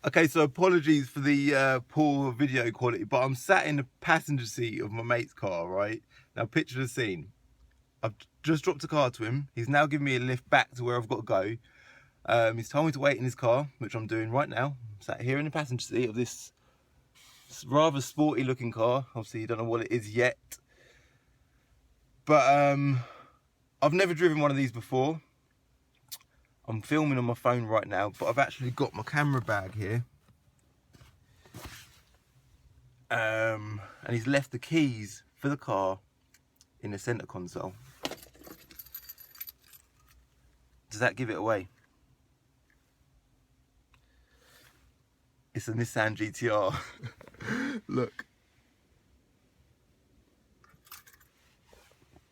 Okay, so apologies for the poor video quality, but I'm sat in the passenger seat of my mate's car, right? Now picture the scene. I've just dropped a car to him. He's now giving me a lift back to where I've got to go. He's told me to wait in his car, which I'm doing right now. I'm sat here in the passenger seat of this rather sporty looking car. Obviously you don't know what it is yet. But I've never driven one of these before. I'm filming on my phone right now, but I've actually got my camera bag here. And he's left the keys for the car in the center console. Does that give it away? It's a Nissan GTR. Look.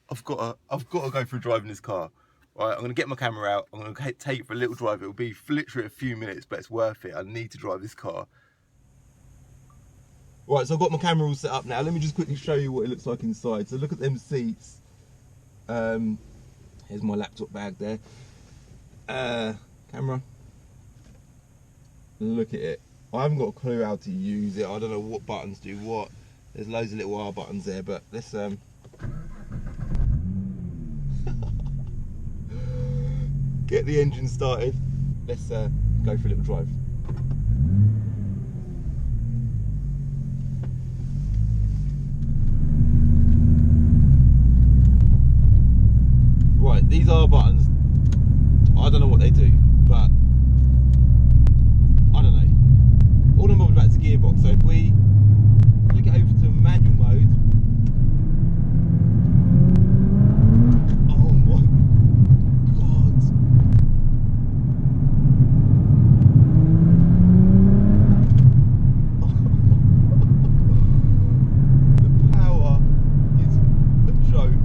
I've got to go for a drive in this car. Right, I'm gonna get my camera out. I'm gonna take it for a little drive. It'll be literally a few minutes, but it's worth it. I need to drive this car. Right, so I've got my camera all set up now. Let me just quickly show you what it looks like inside. So look at them seats. Here's my laptop bag there. Camera. Look at it. I haven't got a clue how to use it. I don't know what buttons do what. There's loads of little R buttons there, but let's get the engine started. Let's go for a little drive. Right, these are buttons. I don't know what they do, but I don't know. All I'm bothered about is the gearbox. So if we flick it over to manual mode, oh my god! The power is a joke.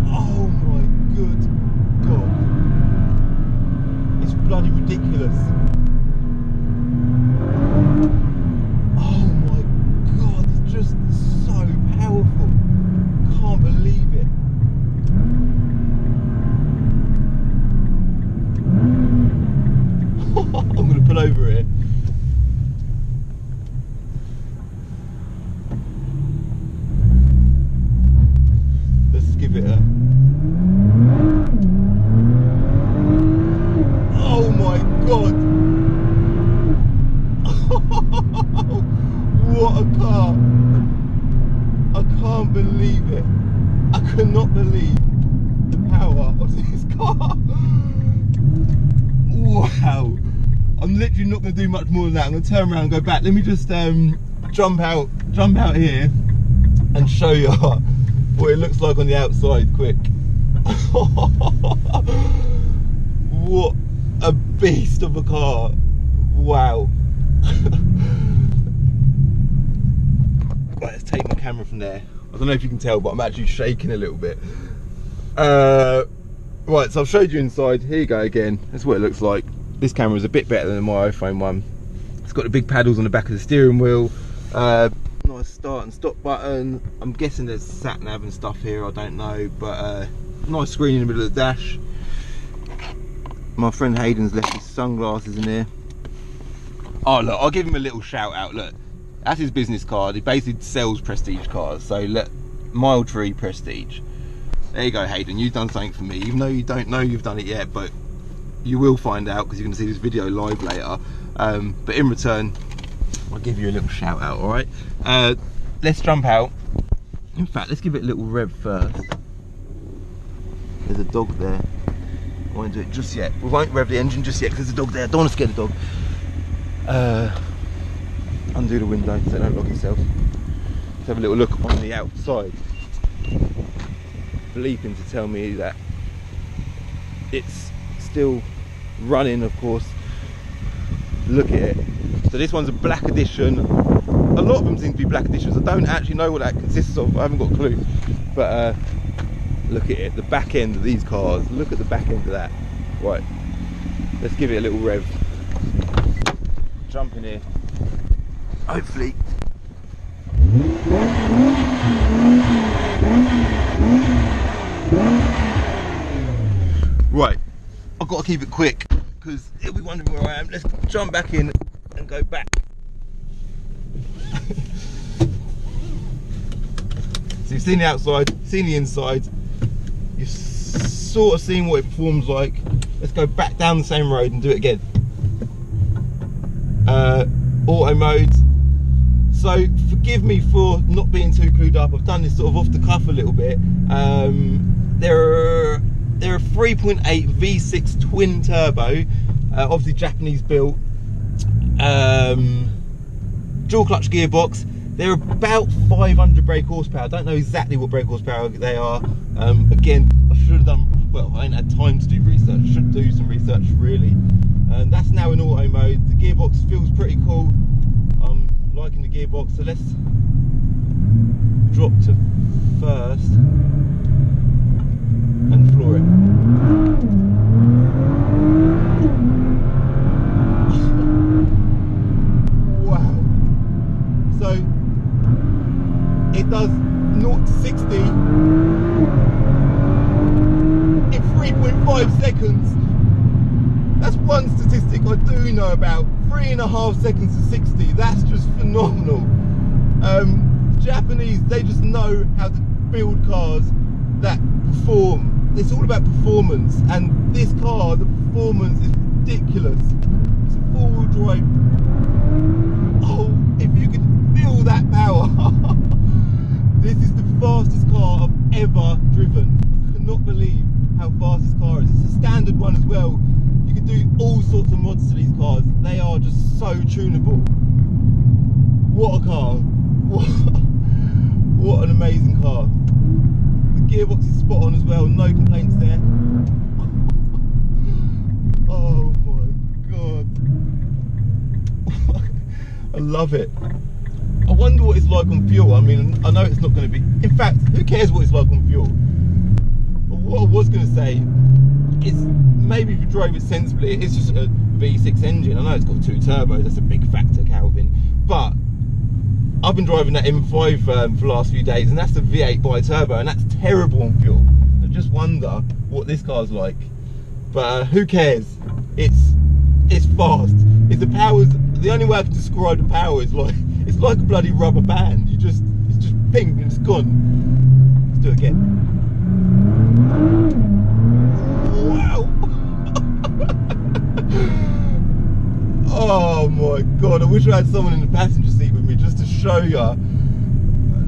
Oh my good god. It's bloody ridiculous. Oh my god, it's just so powerful. Can't believe it. I'm gonna pull over here. Let's give it a... Oh my god! What a car! I can't believe it. I cannot believe the power of this car. Wow! I'm literally not going to do much more than that. I'm going to turn around and go back. Let me just jump out here and show you what it looks like on the outside quick. What a beast of a car. Wow. Right, let's take my camera from there. I don't know if you can tell, but I'm actually shaking a little bit. Right, so I've showed you inside. Here you go again. That's what it looks like. This camera is a bit better than my iPhone one. It's got the big paddles on the back of the steering wheel. Nice start and stop button. I'm guessing there's sat nav and stuff here, I don't know, but nice screen in the middle of the dash. My friend Hayden's left his sunglasses in here. Oh look, I'll give him a little shout out. Look, that's his business card. He basically sells prestige cars. So look, mile tree prestige. There you go, Hayden, you've done something for me, even though you don't know you've done it yet, but you will find out because you're going to see this video live later. But in return, I'll give you a little shout out, all right? Let's jump out. In fact, let's give it a little rev first. There's a dog there. I won't do it just yet. We won't rev the engine just yet because there's a dog there. I don't want to scare the dog. Undo the window so don't lock itself. Let's have a little look on the outside. Bleeping to tell me that it's still running, of course. Look at it. So this one's a black edition. A lot of them seem to be black editions. I don't actually know what that consists of. I haven't got a clue. But look at it, the back end of these cars. Look at the back end of that. Right, let's give it a little rev. Jump in here. Hopefully. I've got to keep it quick because he'll be wondering where I am. Let's jump back in and go back. So you've seen the outside, seen the inside, you've sort of seen what it performs like. Let's go back down the same road and do it again. Auto mode. So forgive me for not being too clued up. I've done this sort of off the cuff a little bit. They're a 3.8 V6 twin turbo, obviously Japanese built, dual clutch gearbox. They're about 500 brake horsepower. I don't know exactly what brake horsepower they are. Again, I should have done, well, I ain't had time to do research. I should do some research really. That's now in auto mode. The gearbox feels pretty cool. I'm liking the gearbox, so let's drop to first and floor it. Wow. So it does 0 to 60 in 3.5 seconds. That's one statistic I do know about. 3.5 seconds to 60. That's just phenomenal. Japanese, they just know how to build cars that perform. It's all about performance, and this car, the performance is ridiculous. It's a four-wheel drive. Oh, if you could feel that power. This is the fastest car I've ever driven. I cannot believe how fast this car is. It's a standard one as well. You can do all sorts of mods to these cars. They are just so tunable. What a car. What an amazing car. The gearbox is spot on as well, no complaints there. Oh my god. I love it. I wonder what it's like on fuel. I mean, I know it's not going to be, in fact, who cares what it's like on fuel? But what I was going to say is, maybe if you drove it sensibly, it's just a V6 engine. I know it's got 2 turbos, that's a big factor, Calvin, but I've been driving that M5 for the last few days, and that's a V8 bi-turbo, and that's terrible on fuel. I just wonder what this car's like. But who cares? It's fast. It's the powers. The only way I can describe the power is like, it's like a bloody rubber band. It's just ping and it's gone. Let's do it again. Wow. Oh my god, I wish I had someone in the passenger seat with me just to show you.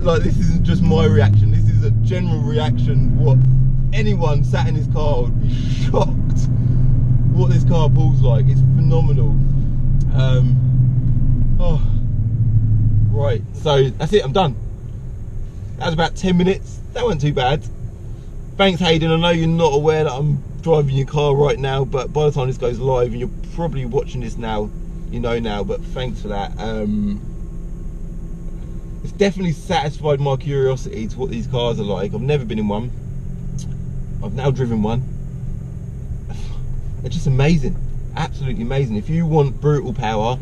Like, this isn't just my reaction, this is a general reaction. What anyone sat in this car would be shocked what this car pulls like. It's phenomenal. Oh, right, so that's it, I'm done. That was about 10 minutes, that wasn't too bad. Thanks Hayden, I know you're not aware that I'm driving your car right now, but by the time this goes live, and you're probably watching this now, you know now, but thanks for that. It's definitely satisfied my curiosity to what these cars are like. I've never been in one. I've now driven one. They're just amazing, absolutely amazing. If you want brutal power,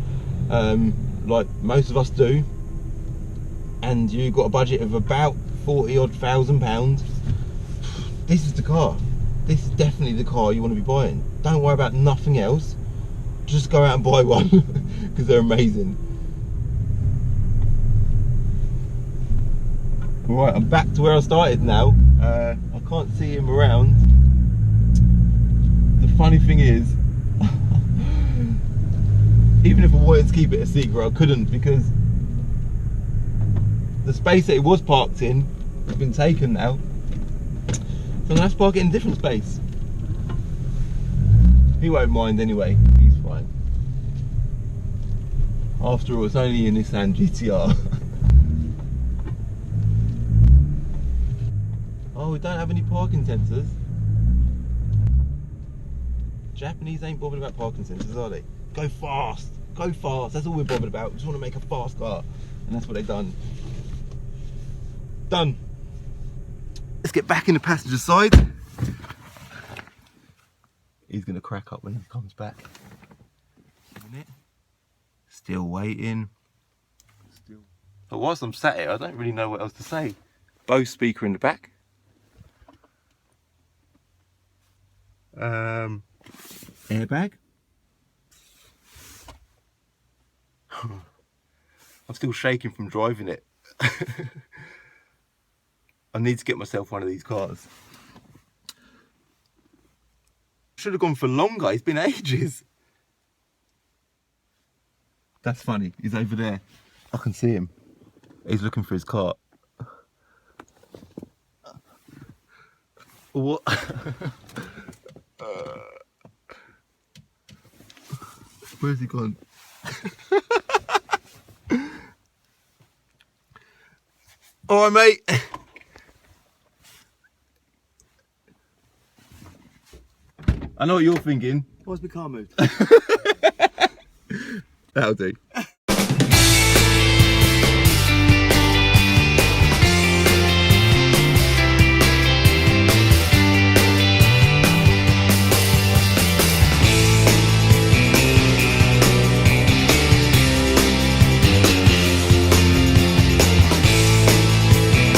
like most of us do, and you've got a budget of about 40,000 pounds, this is the car. This is definitely the car you want to be buying. Don't worry about nothing else. Just go out and buy one because they're amazing. Right, I'm back to where I started now. I can't see him around. The funny thing is, even if I wanted to keep it a secret, I couldn't, because the space that it was parked in has been taken now. So I'm gonna have to park it in a different space. He won't mind anyway, he's fine. After all, it's only a Nissan GTR. Oh, we don't have any parking sensors. Japanese ain't bothered about parking sensors, are they? Go fast, that's all we're bothered about. We just want to make a fast car, and that's what they've done. Done. Let's get back in the passenger side. He's gonna crack up when he comes back. A minute. Still waiting. But whilst I'm sat here, I don't really know what else to say. Bose speaker in the back. Airbag. I'm still shaking from driving it. I need to get myself one of these cars. Should have gone for longer, it's been ages. That's funny, he's over there. I can see him. He's looking for his cart. What? Where's he gone? Alright, mate. I know what you're thinking. Why's my car moved? That'll do.